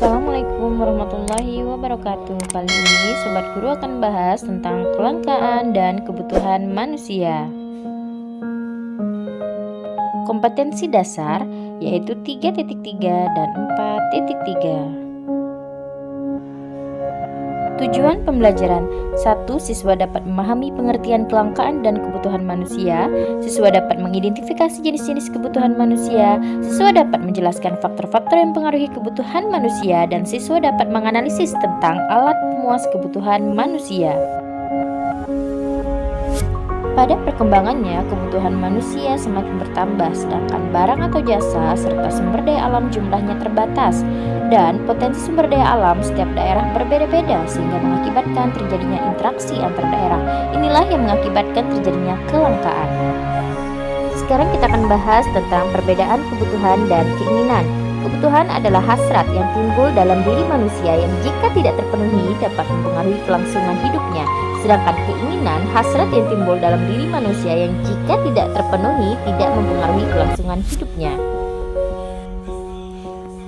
Assalamualaikum warahmatullahi wabarakatuh. Kali ini Sobat Guru akan bahas tentang kelangkaan dan kebutuhan manusia. Kompetensi dasar yaitu 3.3 dan 4.3. Tujuan pembelajaran: 1. Siswa dapat memahami pengertian kelangkaan dan kebutuhan manusia. Siswa dapat mengidentifikasi jenis-jenis kebutuhan manusia. Siswa dapat menjelaskan faktor-faktor yang mempengaruhi kebutuhan manusia. Dan siswa dapat menganalisis tentang alat pemuas kebutuhan manusia. Pada perkembangannya, kebutuhan manusia semakin bertambah, sedangkan barang atau jasa serta sumber daya alam jumlahnya terbatas, dan potensi sumber daya alam setiap daerah berbeda-beda sehingga mengakibatkan terjadinya interaksi antar daerah. Inilah yang mengakibatkan terjadinya kelangkaan. Sekarang kita akan bahas tentang perbedaan kebutuhan dan keinginan. Kebutuhan adalah hasrat yang timbul dalam diri manusia yang jika tidak terpenuhi dapat mempengaruhi kelangsungan hidupnya. Sedangkan keinginan, hasrat yang timbul dalam diri manusia yang jika tidak terpenuhi tidak mempengaruhi kelangsungan hidupnya.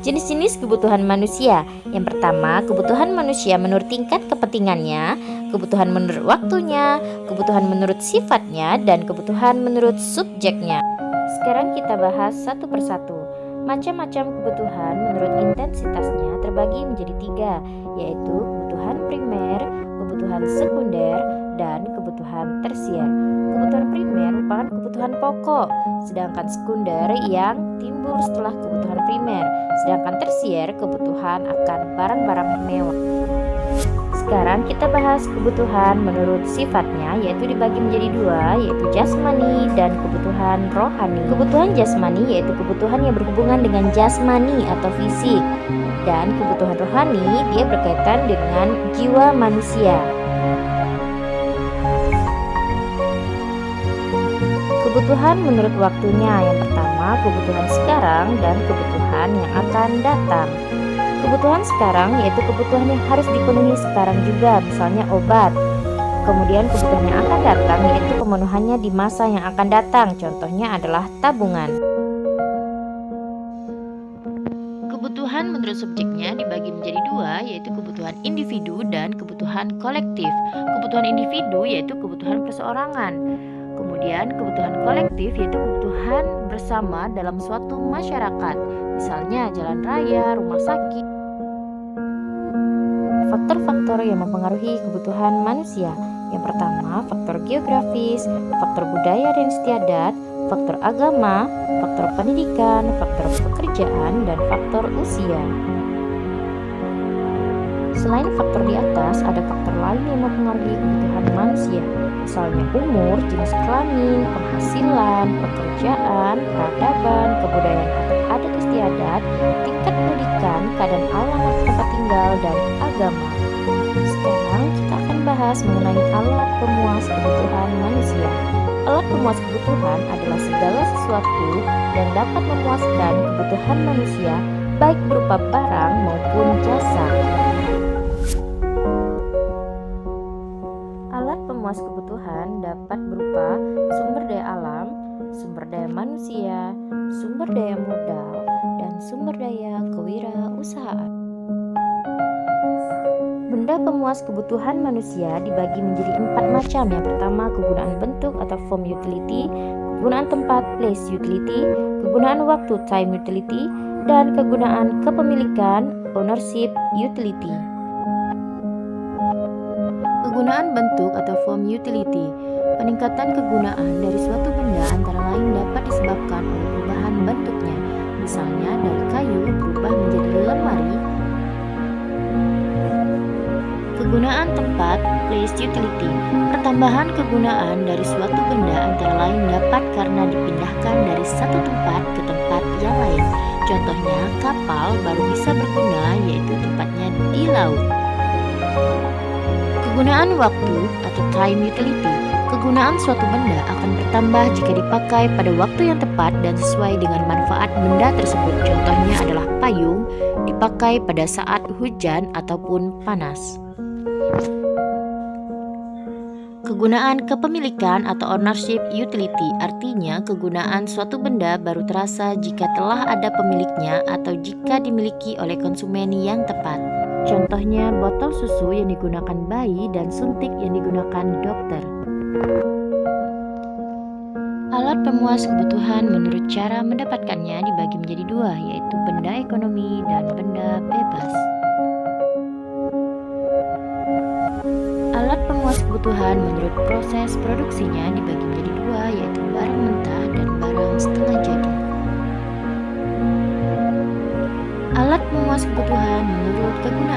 Jenis-jenis kebutuhan manusia. Yang pertama, kebutuhan manusia menurut tingkat kepentingannya, kebutuhan menurut waktunya, kebutuhan menurut sifatnya, dan kebutuhan menurut subjeknya. Sekarang kita bahas satu persatu. Macam-macam kebutuhan menurut intensitasnya terbagi menjadi 3, yaitu kebutuhan primer, kebutuhan sekunder, dan kebutuhan tersier. Kebutuhan primer merupakan kebutuhan pokok, sedangkan sekunder yang timbul setelah kebutuhan primer, sedangkan tersier kebutuhan akan barang-barang mewah. Sekarang kita bahas kebutuhan menurut sifatnya, yaitu dibagi menjadi 2, yaitu jasmani dan kebutuhan rohani. Kebutuhan jasmani yaitu kebutuhan yang berhubungan dengan jasmani atau fisik, dan kebutuhan rohani dia berkaitan dengan jiwa manusia. Kebutuhan menurut waktunya, yang pertama kebutuhan sekarang dan kebutuhan yang akan datang. Kebutuhan sekarang yaitu kebutuhan yang harus dipenuhi sekarang juga, misalnya obat. Kemudian kebutuhan yang akan datang yaitu pemenuhannya di masa yang akan datang, contohnya adalah tabungan. Kebutuhan menurut subjeknya dibagi menjadi 2, yaitu kebutuhan individu dan kebutuhan kolektif. Kebutuhan individu yaitu kebutuhan perseorangan. Kemudian kebutuhan kolektif yaitu kebutuhan bersama dalam suatu masyarakat, misalnya jalan raya, rumah sakit. Faktor-faktor yang mempengaruhi kebutuhan manusia. Yang pertama, faktor geografis, faktor budaya dan istiadat, faktor agama, faktor pendidikan, faktor pekerjaan, dan faktor usia. Selain faktor di atas, ada faktor lain yang mempengaruhi kebutuhan manusia, misalnya umur, jenis kelamin, penghasilan, pekerjaan, peradaban, kebudayaan atau adat istiadat, tingkat pendidikan, keadaan alamat tempat tinggal, dan agama. Sekarang kita akan bahas mengenai alat pemuas kebutuhan manusia. Alat pemuas kebutuhan adalah segala sesuatu yang dapat memuaskan kebutuhan manusia, baik berupa barang maupun jasa. Alat pemuas kebutuhan dapat berupa sumber daya alam, sumber daya manusia, sumber daya modal, dan sumber daya kewirausahaan. Benda pemuas kebutuhan manusia dibagi menjadi 4 macam. Yang pertama, kegunaan bentuk atau form utility, kegunaan tempat place utility, kegunaan waktu time utility, dan kegunaan kepemilikan ownership utility. Kegunaan bentuk atau form utility. Peningkatan kegunaan dari suatu benda antara lain dapat disebabkan oleh perubahan bentuknya, misalnya dari kayu berubah menjadi lemari. Kegunaan tempat place utility. Pertambahan kegunaan dari suatu benda antara lain dapat karena dipindahkan dari satu tempat ke tempat yang lain. Contohnya, kapal baru bisa berguna yaitu tempatnya di laut. Kegunaan waktu atau time utility. Kegunaan suatu benda akan bertambah jika dipakai pada waktu yang tepat dan sesuai dengan manfaat benda tersebut. Contohnya adalah payung dipakai pada saat hujan ataupun panas. Kegunaan kepemilikan atau ownership utility artinya kegunaan suatu benda baru terasa jika telah ada pemiliknya atau jika dimiliki oleh konsumen yang tepat. Contohnya botol susu yang digunakan bayi dan suntik yang digunakan dokter. Alat pemuas kebutuhan menurut cara mendapatkannya dibagi menjadi dua, yaitu benda ekonomi dan benda bebas. Alat pemuas kebutuhan menurut proses produksinya dibagi menjadi dua, yaitu barang mentah dan barang setengah jadi. Alat pemuas kebutuhan menurut kegunaan